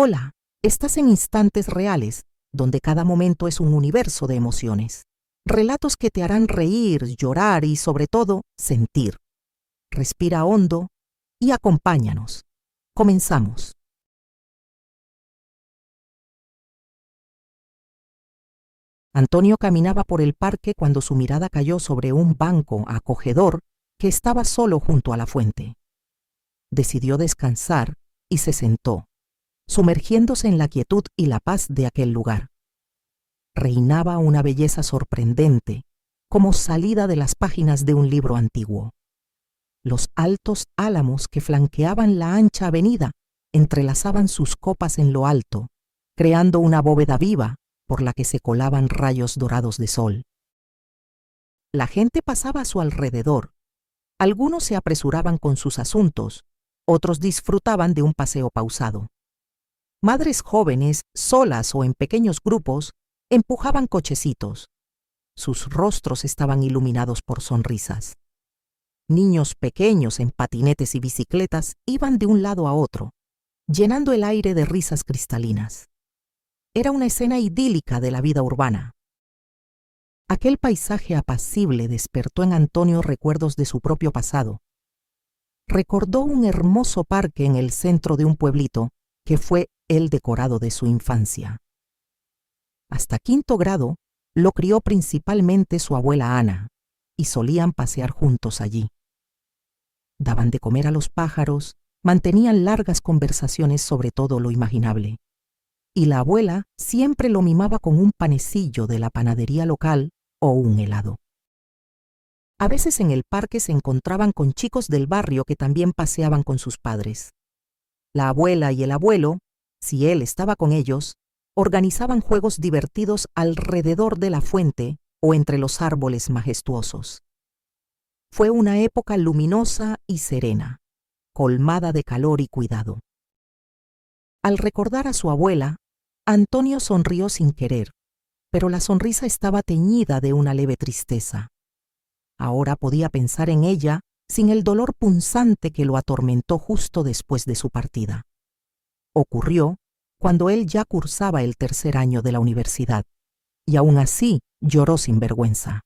Hola, estás en Instantes Reales, donde cada momento es un universo de emociones. Relatos que te harán reír, llorar y, sobre todo, sentir. Respira hondo y acompáñanos. Comenzamos. Antonio caminaba por el parque cuando su mirada cayó sobre un banco acogedor que estaba solo junto a la fuente. Decidió descansar y se sentó, sumergiéndose en la quietud y la paz de aquel lugar. Reinaba una belleza sorprendente, como salida de las páginas de un libro antiguo. Los altos álamos que flanqueaban la ancha avenida entrelazaban sus copas en lo alto, creando una bóveda viva por la que se colaban rayos dorados de sol. La gente pasaba a su alrededor. Algunos se apresuraban con sus asuntos, otros disfrutaban de un paseo pausado. Madres jóvenes, solas o en pequeños grupos, empujaban cochecitos. Sus rostros estaban iluminados por sonrisas. Niños pequeños en patinetes y bicicletas iban de un lado a otro, llenando el aire de risas cristalinas. Era una escena idílica de la vida urbana. Aquel paisaje apacible despertó en Antonio recuerdos de su propio pasado. Recordó un hermoso parque en el centro de un pueblito que fue el decorado de su infancia. Hasta quinto grado lo crió principalmente su abuela Ana, y solían pasear juntos allí. Daban de comer a los pájaros, mantenían largas conversaciones sobre todo lo imaginable. Y la abuela siempre lo mimaba con un panecillo de la panadería local o un helado. A veces en el parque se encontraban con chicos del barrio que también paseaban con sus padres. La abuela y el abuelo, si él estaba con ellos, organizaban juegos divertidos alrededor de la fuente o entre los árboles majestuosos. Fue una época luminosa y serena, colmada de calor y cuidado. Al recordar a su abuela, Antonio sonrió sin querer, pero la sonrisa estaba teñida de una leve tristeza. Ahora podía pensar en ella sin el dolor punzante que lo atormentó justo después de su partida. Ocurrió cuando él ya cursaba el tercer año de la universidad, y aún así lloró sin vergüenza.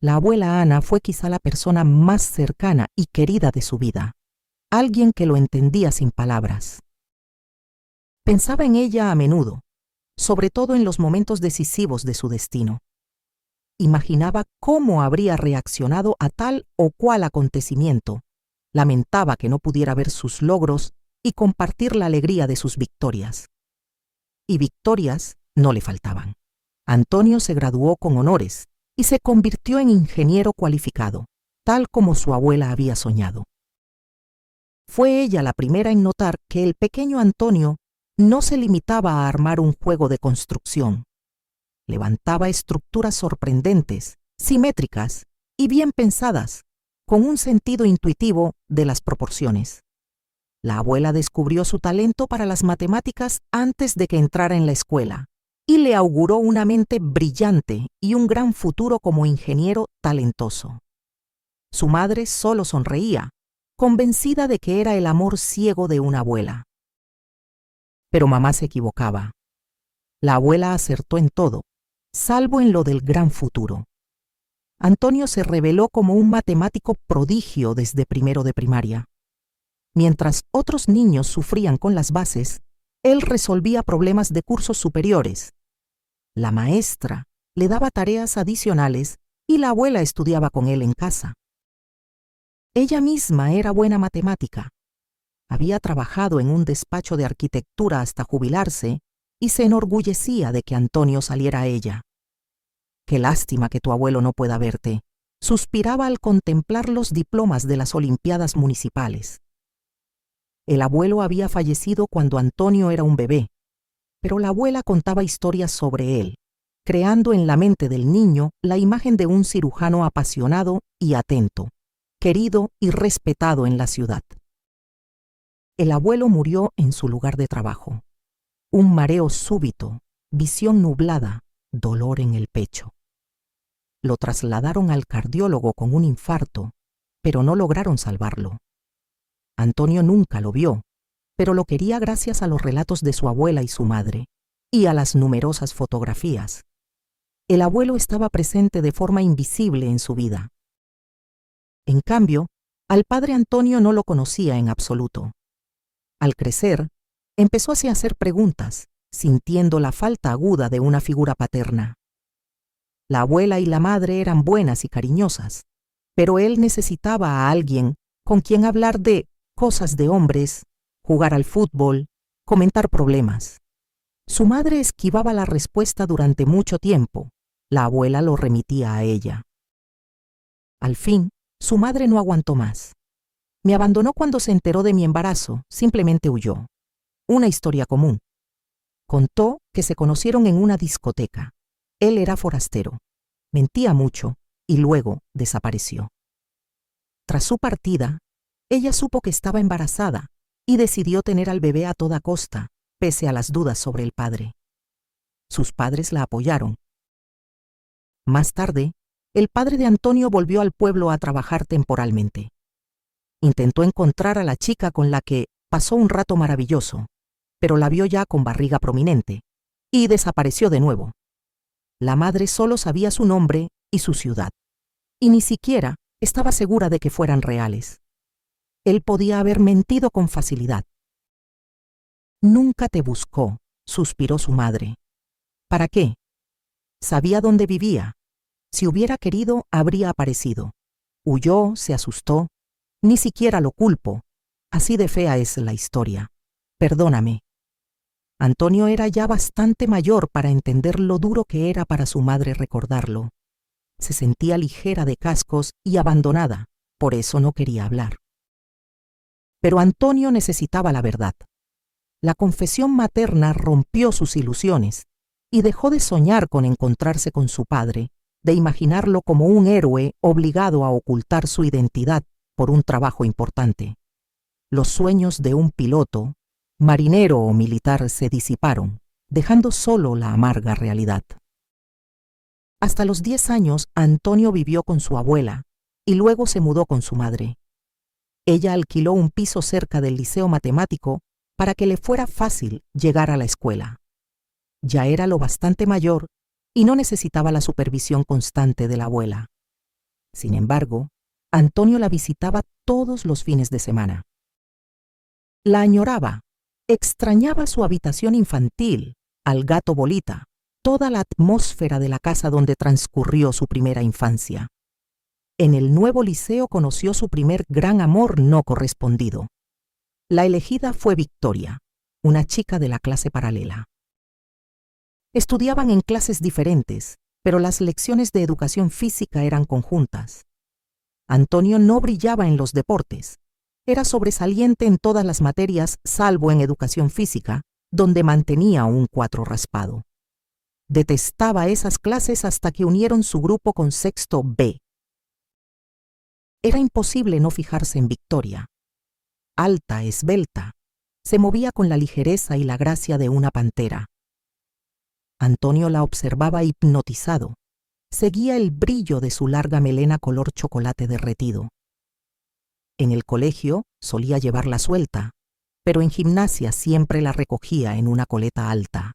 La abuela Ana fue quizá la persona más cercana y querida de su vida, alguien que lo entendía sin palabras. Pensaba en ella a menudo, sobre todo en los momentos decisivos de su destino. Imaginaba cómo habría reaccionado a tal o cual acontecimiento, lamentaba que no pudiera ver sus logros y compartir la alegría de sus victorias. Y victorias no le faltaban. Antonio se graduó con honores y se convirtió en ingeniero cualificado, tal como su abuela había soñado. Fue ella la primera en notar que el pequeño Antonio no se limitaba a armar un juego de construcción. Levantaba estructuras sorprendentes, simétricas y bien pensadas, con un sentido intuitivo de las proporciones. La abuela descubrió su talento para las matemáticas antes de que entrara en la escuela y le auguró una mente brillante y un gran futuro como ingeniero talentoso. Su madre solo sonreía, convencida de que era el amor ciego de una abuela. Pero mamá se equivocaba. La abuela acertó en todo, salvo en lo del gran futuro. Antonio se reveló como un matemático prodigio desde primero de primaria. Mientras otros niños sufrían con las bases, él resolvía problemas de cursos superiores. La maestra le daba tareas adicionales y la abuela estudiaba con él en casa. Ella misma era buena matemática. Había trabajado en un despacho de arquitectura hasta jubilarse y se enorgullecía de que Antonio saliera a ella. «Qué lástima que tu abuelo no pueda verte», suspiraba al contemplar los diplomas de las Olimpiadas municipales. El abuelo había fallecido cuando Antonio era un bebé, pero la abuela contaba historias sobre él, creando en la mente del niño la imagen de un cirujano apasionado y atento, querido y respetado en la ciudad. El abuelo murió en su lugar de trabajo. Un mareo súbito, visión nublada, dolor en el pecho. Lo trasladaron al cardiólogo con un infarto, pero no lograron salvarlo. Antonio nunca lo vio, pero lo quería gracias a los relatos de su abuela y su madre, y a las numerosas fotografías. El abuelo estaba presente de forma invisible en su vida. En cambio, al padre Antonio no lo conocía en absoluto. Al crecer, empezó así a hacer preguntas, sintiendo la falta aguda de una figura paterna. La abuela y la madre eran buenas y cariñosas, pero él necesitaba a alguien con quien hablar de cosas de hombres, jugar al fútbol, comentar problemas. Su madre esquivaba la respuesta durante mucho tiempo. La abuela lo remitía a ella. Al fin, su madre no aguantó más. Me abandonó cuando se enteró de mi embarazo, simplemente huyó. Una historia común. Contó que se conocieron en una discoteca. Él era forastero. Mentía mucho y luego desapareció. Tras su partida, ella supo que estaba embarazada y decidió tener al bebé a toda costa, pese a las dudas sobre el padre. Sus padres la apoyaron. Más tarde, el padre de Antonio volvió al pueblo a trabajar temporalmente. Intentó encontrar a la chica con la que pasó un rato maravilloso, pero la vio ya con barriga prominente, y desapareció de nuevo. La madre solo sabía su nombre y su ciudad, y ni siquiera estaba segura de que fueran reales. Él podía haber mentido con facilidad. Nunca te buscó, suspiró su madre. ¿Para qué? Sabía dónde vivía. Si hubiera querido, habría aparecido. Huyó, se asustó. Ni siquiera lo culpo. Así de fea es la historia. Perdóname. Antonio era ya bastante mayor para entender lo duro que era para su madre recordarlo. Se sentía ligera de cascos y abandonada, por eso no quería hablar. Pero Antonio necesitaba la verdad. La confesión materna rompió sus ilusiones y dejó de soñar con encontrarse con su padre, de imaginarlo como un héroe obligado a ocultar su identidad por un trabajo importante. Los sueños de un piloto, marinero o militar se disiparon, dejando solo la amarga realidad. Hasta los 10 años, Antonio vivió con su abuela y luego se mudó con su madre. Ella alquiló un piso cerca del liceo matemático para que le fuera fácil llegar a la escuela. Ya era lo bastante mayor y no necesitaba la supervisión constante de la abuela. Sin embargo, Antonio la visitaba todos los fines de semana. La añoraba, extrañaba su habitación infantil, al gato Bolita, toda la atmósfera de la casa donde transcurrió su primera infancia. En el nuevo liceo conoció su primer gran amor no correspondido. La elegida fue Victoria, una chica de la clase paralela. Estudiaban en clases diferentes, pero las lecciones de educación física eran conjuntas. Antonio no brillaba en los deportes. Era sobresaliente en todas las materias salvo en educación física, donde mantenía un 4 raspado. Detestaba esas clases hasta que unieron su grupo con sexto B. Era imposible no fijarse en Victoria. Alta, esbelta, se movía con la ligereza y la gracia de una pantera. Antonio la observaba hipnotizado. Seguía el brillo de su larga melena color chocolate derretido. En el colegio solía llevarla suelta, pero en gimnasia siempre la recogía en una coleta alta.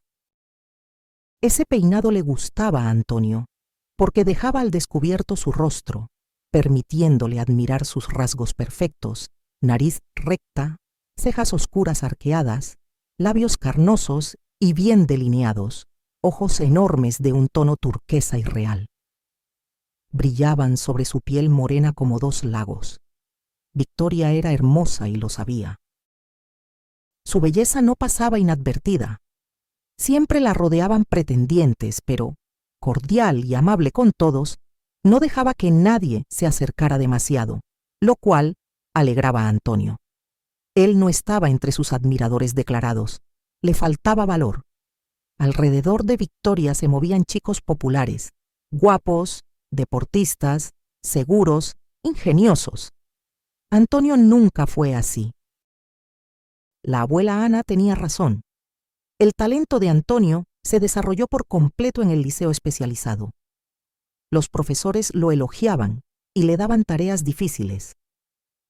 Ese peinado le gustaba a Antonio, porque dejaba al descubierto su rostro, permitiéndole admirar sus rasgos perfectos, nariz recta, cejas oscuras arqueadas, labios carnosos y bien delineados, ojos enormes de un tono turquesa irreal. Brillaban sobre su piel morena como 2 lagos. Victoria era hermosa y lo sabía. Su belleza no pasaba inadvertida. Siempre la rodeaban pretendientes, pero, cordial y amable con todos, no dejaba que nadie se acercara demasiado, lo cual alegraba a Antonio. Él no estaba entre sus admiradores declarados. Le faltaba valor. Alrededor de Victoria se movían chicos populares, guapos, deportistas, seguros, ingeniosos. Antonio nunca fue así. La abuela Ana tenía razón. El talento de Antonio se desarrolló por completo en el liceo especializado. Los profesores lo elogiaban y le daban tareas difíciles.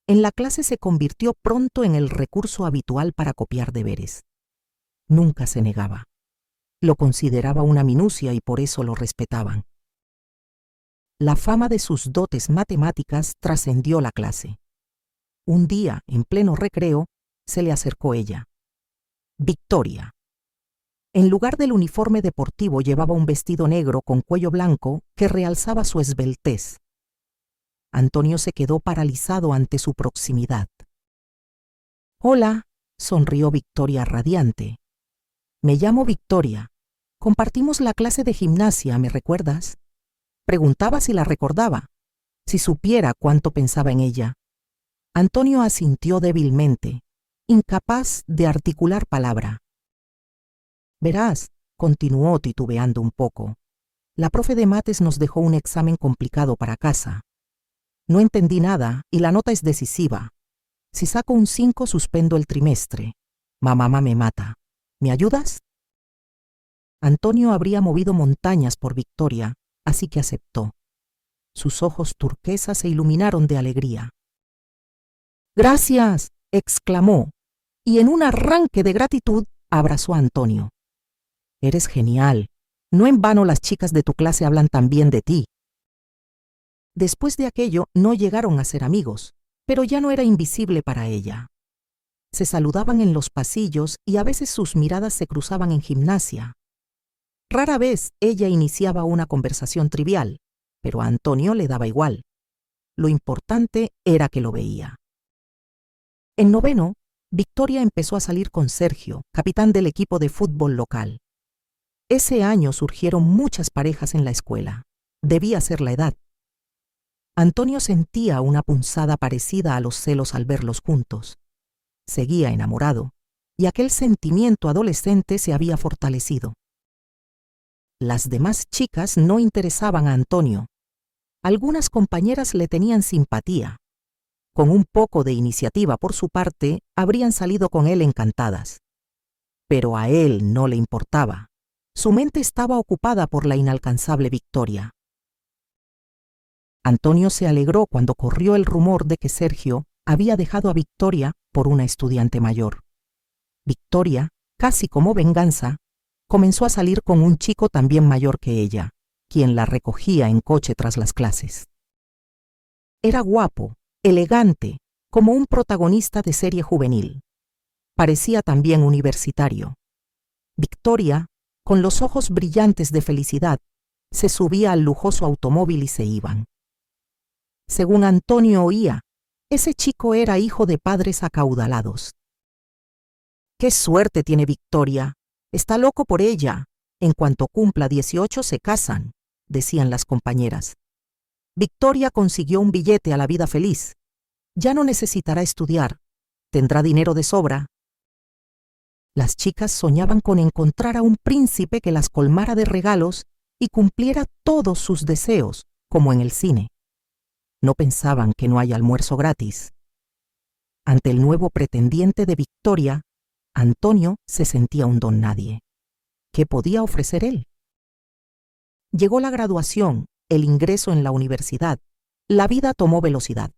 en la clase se convirtió pronto en el recurso habitual para copiar deberes. Nunca se negaba. Lo consideraba una minucia y por eso lo respetaban. La fama de sus dotes matemáticas trascendió la clase. Un día, en pleno recreo, se le acercó ella. Victoria. En lugar del uniforme deportivo llevaba un vestido negro con cuello blanco que realzaba su esbeltez. Antonio se quedó paralizado ante su proximidad. «Hola», sonrió Victoria radiante. «Me llamo Victoria. Compartimos la clase de gimnasia, ¿me recuerdas?» Preguntaba si la recordaba, si supiera cuánto pensaba en ella. Antonio asintió débilmente, incapaz de articular palabra. «Verás», continuó titubeando un poco, «la profe de mates nos dejó un examen complicado para casa. No entendí nada y la nota es decisiva. Si saco un 5 suspendo el trimestre. Mamá me mata. ¿Me ayudas?» Antonio habría movido montañas por Victoria, así que aceptó. Sus ojos turquesas se iluminaron de alegría. «Gracias», exclamó, y en un arranque de gratitud abrazó a Antonio. «Eres genial. No en vano las chicas de tu clase hablan tan bien de ti». Después de aquello no llegaron a ser amigos, pero ya no era invisible para ella. Se saludaban en los pasillos y a veces sus miradas se cruzaban en gimnasia. Rara vez ella iniciaba una conversación trivial, pero a Antonio le daba igual. Lo importante era que lo veía. En noveno, Victoria empezó a salir con Sergio, capitán del equipo de fútbol local. Ese año surgieron muchas parejas en la escuela. Debía ser la edad. Antonio sentía una punzada parecida a los celos al verlos juntos. Seguía enamorado, y aquel sentimiento adolescente se había fortalecido. Las demás chicas no interesaban a Antonio. Algunas compañeras le tenían simpatía. Con un poco de iniciativa por su parte, habrían salido con él encantadas. Pero a él no le importaba. Su mente estaba ocupada por la inalcanzable Victoria. Antonio se alegró cuando corrió el rumor de que Sergio había dejado a Victoria por una estudiante mayor. Victoria, casi como venganza, comenzó a salir con un chico también mayor que ella, quien la recogía en coche tras las clases. Era guapo, elegante, como un protagonista de serie juvenil. Parecía también universitario. Victoria, con los ojos brillantes de felicidad, se subía al lujoso automóvil y se iban. Según Antonio oía, ese chico era hijo de padres acaudalados. «¡Qué suerte tiene Victoria! Está loco por ella. En cuanto cumpla 18 se casan», decían las compañeras. «Victoria consiguió un billete a la vida feliz. Ya no necesitará estudiar. Tendrá dinero de sobra». Las chicas soñaban con encontrar a un príncipe que las colmara de regalos y cumpliera todos sus deseos, como en el cine. No pensaban que no hay almuerzo gratis. Ante el nuevo pretendiente de Victoria, Antonio se sentía un don nadie. ¿Qué podía ofrecer él? Llegó la graduación, el ingreso en la universidad. La vida tomó velocidad.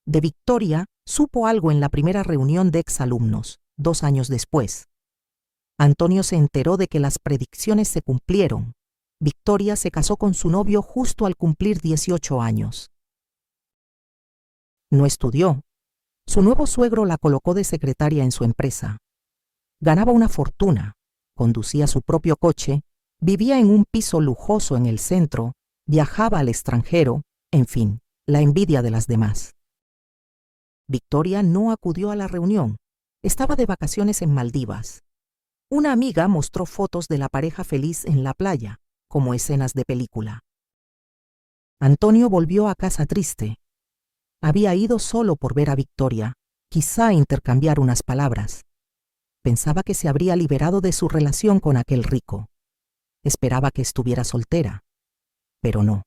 De Victoria supo algo en la primera reunión de exalumnos, 2 años después. Antonio se enteró de que las predicciones se cumplieron. Victoria se casó con su novio justo al cumplir 18 años. No estudió. Su nuevo suegro la colocó de secretaria en su empresa. Ganaba una fortuna, conducía su propio coche, vivía en un piso lujoso en el centro, viajaba al extranjero, en fin, la envidia de las demás. Victoria no acudió a la reunión. Estaba de vacaciones en Maldivas. Una amiga mostró fotos de la pareja feliz en la playa, como escenas de película. Antonio volvió a casa triste. Había ido solo por ver a Victoria, quizá intercambiar unas palabras. Pensaba que se habría liberado de su relación con aquel rico. Esperaba que estuviera soltera. Pero no.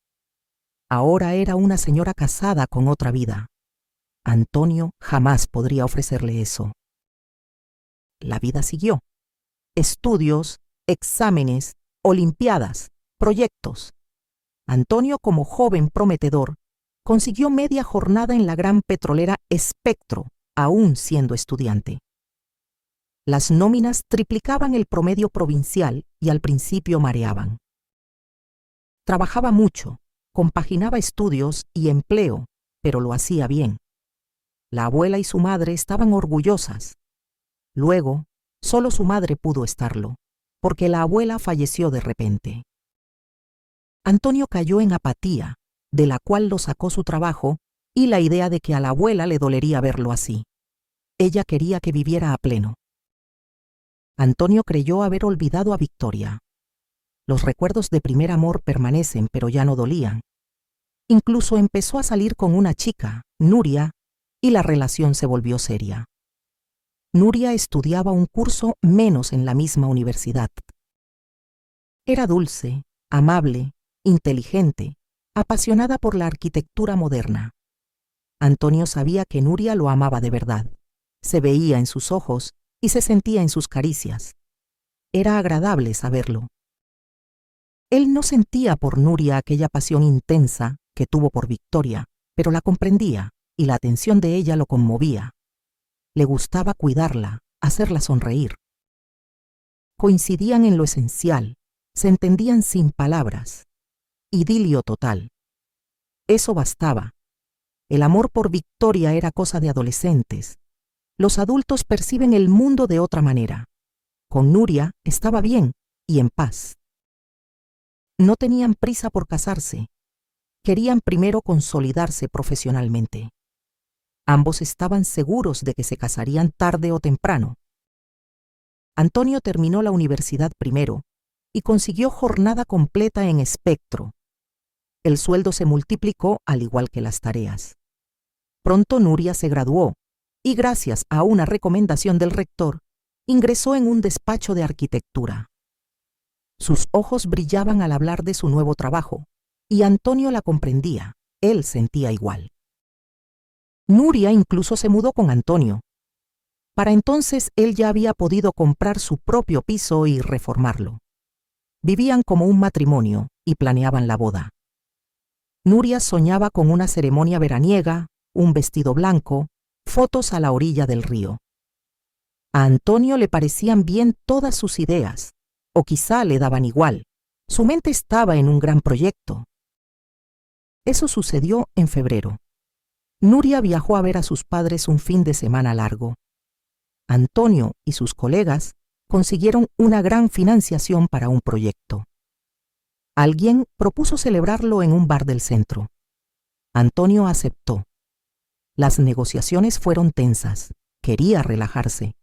Ahora era una señora casada con otra vida. Antonio jamás podría ofrecerle eso. La vida siguió. Estudios, exámenes, olimpiadas, proyectos. Antonio, como joven prometedor, consiguió media jornada en la gran petrolera Espectro, aún siendo estudiante. Las nóminas triplicaban el promedio provincial y al principio mareaban. Trabajaba mucho, compaginaba estudios y empleo, pero lo hacía bien. La abuela y su madre estaban orgullosas. Luego, solo su madre pudo estarlo, porque la abuela falleció de repente. Antonio cayó en apatía, de la cual lo sacó su trabajo y la idea de que a la abuela le dolería verlo así. Ella quería que viviera a pleno. Antonio creyó haber olvidado a Victoria. Los recuerdos de primer amor permanecen, pero ya no dolían. Incluso empezó a salir con una chica, Nuria, y la relación se volvió seria. Nuria estudiaba un curso menos en la misma universidad. Era dulce, amable, inteligente, apasionada por la arquitectura moderna. Antonio sabía que Nuria lo amaba de verdad. Se veía en sus ojos y se sentía en sus caricias. Era agradable saberlo. Él no sentía por Nuria aquella pasión intensa que tuvo por Victoria, pero la comprendía y la atención de ella lo conmovía. Le gustaba cuidarla, hacerla sonreír. Coincidían en lo esencial, se entendían sin palabras. Idilio total. Eso bastaba. El amor por Victoria era cosa de adolescentes. Los adultos perciben el mundo de otra manera. Con Nuria estaba bien y en paz. No tenían prisa por casarse. Querían primero consolidarse profesionalmente. Ambos estaban seguros de que se casarían tarde o temprano. Antonio terminó la universidad primero y consiguió jornada completa en Espectro. El sueldo se multiplicó al igual que las tareas. Pronto Nuria se graduó y gracias a una recomendación del rector, ingresó en un despacho de arquitectura. Sus ojos brillaban al hablar de su nuevo trabajo y Antonio la comprendía, él sentía igual. Nuria incluso se mudó con Antonio. Para entonces él ya había podido comprar su propio piso y reformarlo. Vivían como un matrimonio y planeaban la boda. Nuria soñaba con una ceremonia veraniega, un vestido blanco, fotos a la orilla del río. A Antonio le parecían bien todas sus ideas, o quizá le daban igual. Su mente estaba en un gran proyecto. Eso sucedió en febrero. Nuria viajó a ver a sus padres un fin de semana largo. Antonio y sus colegas consiguieron una gran financiación para un proyecto. Alguien propuso celebrarlo en un bar del centro. Antonio aceptó. Las negociaciones fueron tensas. Quería relajarse.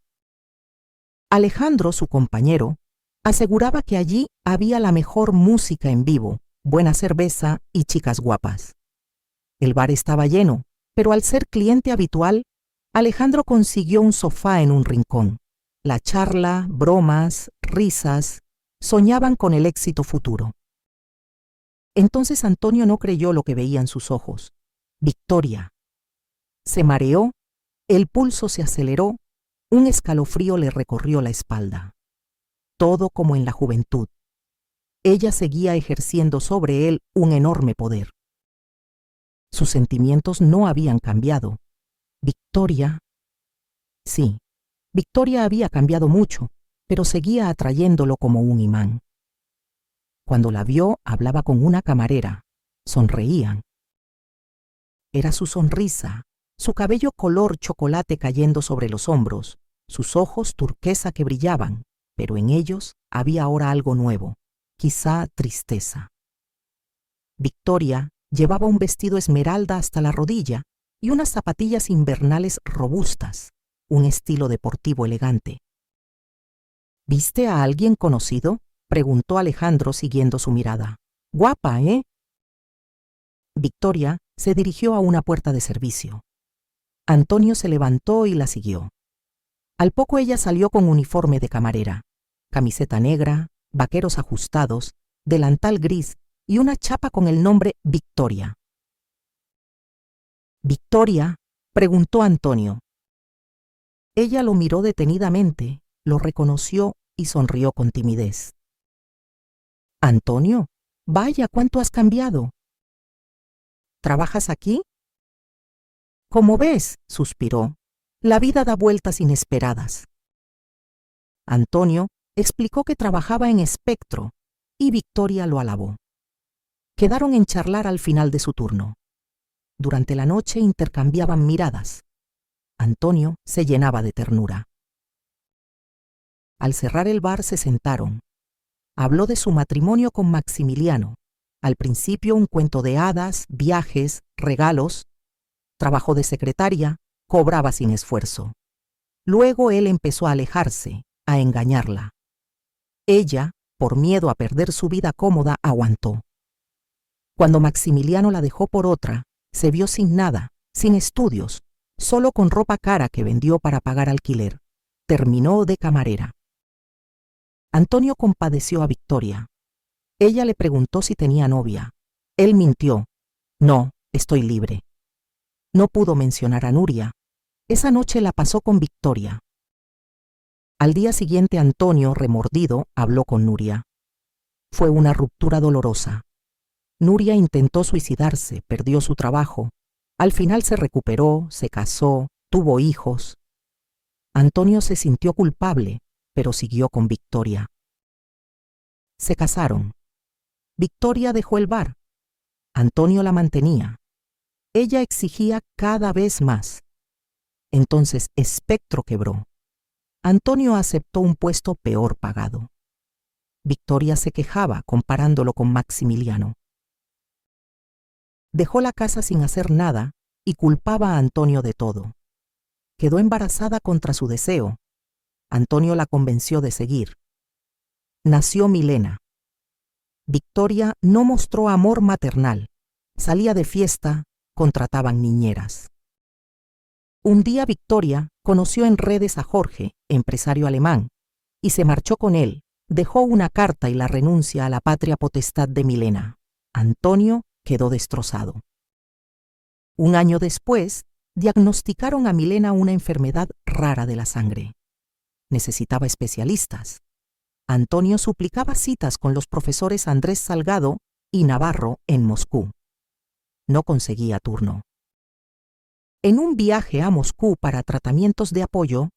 Alejandro, su compañero, aseguraba que allí había la mejor música en vivo, buena cerveza y chicas guapas. El bar estaba lleno, pero al ser cliente habitual, Alejandro consiguió un sofá en un rincón. La charla, bromas, risas, soñaban con el éxito futuro. Entonces Antonio no creyó lo que veía en sus ojos. Victoria. Se mareó, el pulso se aceleró, un escalofrío le recorrió la espalda. Todo como en la juventud. Ella seguía ejerciendo sobre él un enorme poder. Sus sentimientos no habían cambiado. Victoria. Sí, Victoria había cambiado mucho, pero seguía atrayéndolo como un imán. Cuando la vio, hablaba con una camarera. Sonreían. Era su sonrisa, su cabello color chocolate cayendo sobre los hombros, sus ojos turquesa que brillaban, pero en ellos había ahora algo nuevo, quizá tristeza. Victoria llevaba un vestido esmeralda hasta la rodilla y unas zapatillas invernales robustas, un estilo deportivo elegante. ¿Viste a alguien conocido?, preguntó Alejandro siguiendo su mirada. Guapa, ¿eh? Victoria se dirigió a una puerta de servicio. Antonio se levantó y la siguió. Al poco ella salió con uniforme de camarera, camiseta negra, vaqueros ajustados, delantal gris y una chapa con el nombre Victoria. ¿Victoria?, preguntó Antonio. Ella lo miró detenidamente, lo reconoció y sonrió con timidez. Antonio, vaya, ¿cuánto has cambiado? ¿Trabajas aquí? Como ves, suspiró, la vida da vueltas inesperadas. Antonio explicó que trabajaba en Espectro y Victoria lo alabó. Quedaron en charlar al final de su turno. Durante la noche intercambiaban miradas. Antonio se llenaba de ternura. Al cerrar el bar se sentaron. Habló de su matrimonio con Maximiliano. Al principio un cuento de hadas, viajes, regalos. Trabajó de secretaria, cobraba sin esfuerzo. Luego él empezó a alejarse, a engañarla. Ella, por miedo a perder su vida cómoda, aguantó. Cuando Maximiliano la dejó por otra, se vio sin nada, sin estudios, solo con ropa cara que vendió para pagar alquiler. Terminó de camarera. Antonio compadeció a Victoria. Ella le preguntó si tenía novia. Él mintió. No, estoy libre. No pudo mencionar a Nuria. Esa noche la pasó con Victoria. Al día siguiente Antonio, remordido, habló con Nuria. Fue una ruptura dolorosa. Nuria intentó suicidarse, perdió su trabajo. Al final se recuperó, se casó, tuvo hijos. Antonio se sintió culpable, pero siguió con Victoria. Se casaron. Victoria dejó el bar. Antonio la mantenía. Ella exigía cada vez más. Entonces Espectro quebró. Antonio aceptó un puesto peor pagado. Victoria se quejaba comparándolo con Maximiliano. Dejó la casa sin hacer nada y culpaba a Antonio de todo. Quedó embarazada contra su deseo. Antonio la convenció de seguir. Nació Milena. Victoria no mostró amor maternal. Salía de fiesta, contrataban niñeras. Un día Victoria conoció en redes a Jorge, empresario alemán, y se marchó con él. Dejó una carta y la renuncia a la patria potestad de Milena. Antonio quedó destrozado. Un año después, diagnosticaron a Milena una enfermedad rara de la sangre. Necesitaba especialistas. Antonio suplicaba citas con los profesores Andrés Salgado y Navarro en Moscú. No conseguía turno. En un viaje a Moscú para tratamientos de apoyo,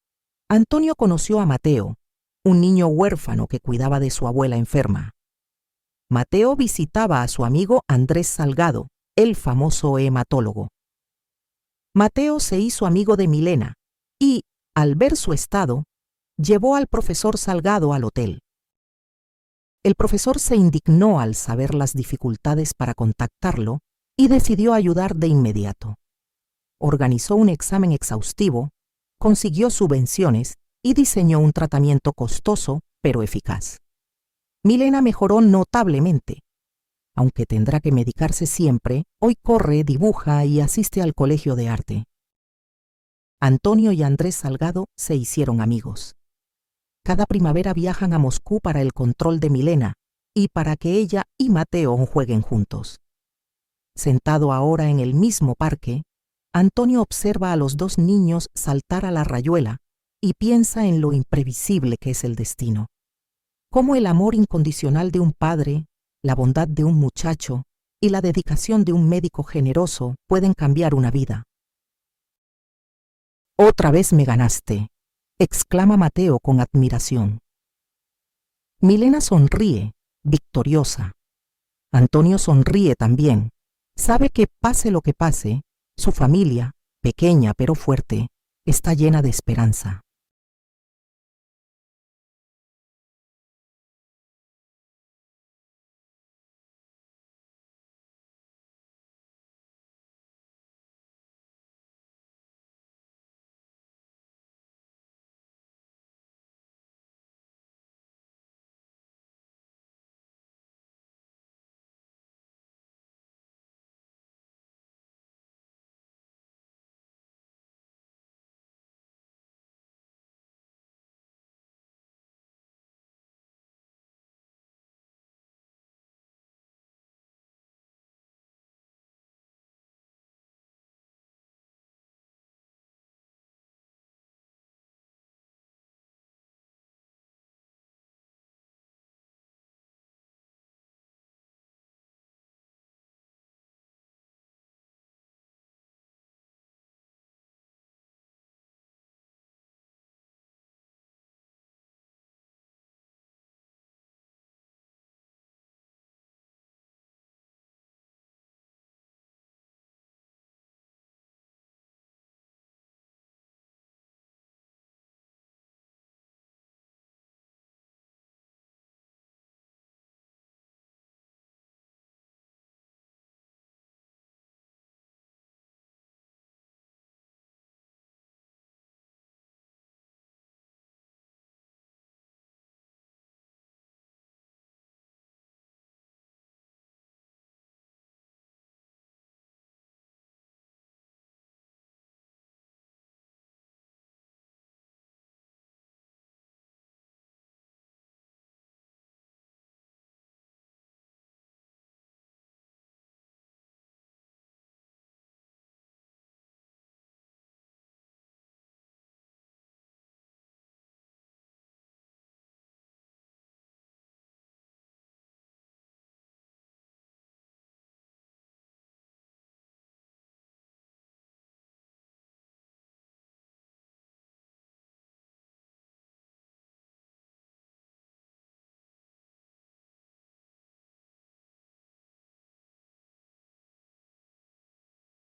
Antonio conoció a Mateo, un niño huérfano que cuidaba de su abuela enferma. Mateo visitaba a su amigo Andrés Salgado, el famoso hematólogo. Mateo se hizo amigo de Milena y, al ver su estado, llevó al profesor Salgado al hotel. El profesor se indignó al saber las dificultades para contactarlo y decidió ayudar de inmediato. Organizó un examen exhaustivo, consiguió subvenciones y diseñó un tratamiento costoso pero eficaz. Milena mejoró notablemente. Aunque tendrá que medicarse siempre, hoy corre, dibuja y asiste al colegio de arte. Antonio y Andrés Salgado se hicieron amigos. Cada primavera viajan a Moscú para el control de Milena y para que ella y Mateo jueguen juntos. Sentado ahora en el mismo parque, Antonio observa a los dos niños saltar a la rayuela y piensa en lo imprevisible que es el destino. Cómo el amor incondicional de un padre, la bondad de un muchacho y la dedicación de un médico generoso pueden cambiar una vida. «Otra vez me ganaste», exclama Mateo con admiración. Milena sonríe, victoriosa. Antonio sonríe también. Sabe que pase lo que pase, su familia, pequeña pero fuerte, está llena de esperanza.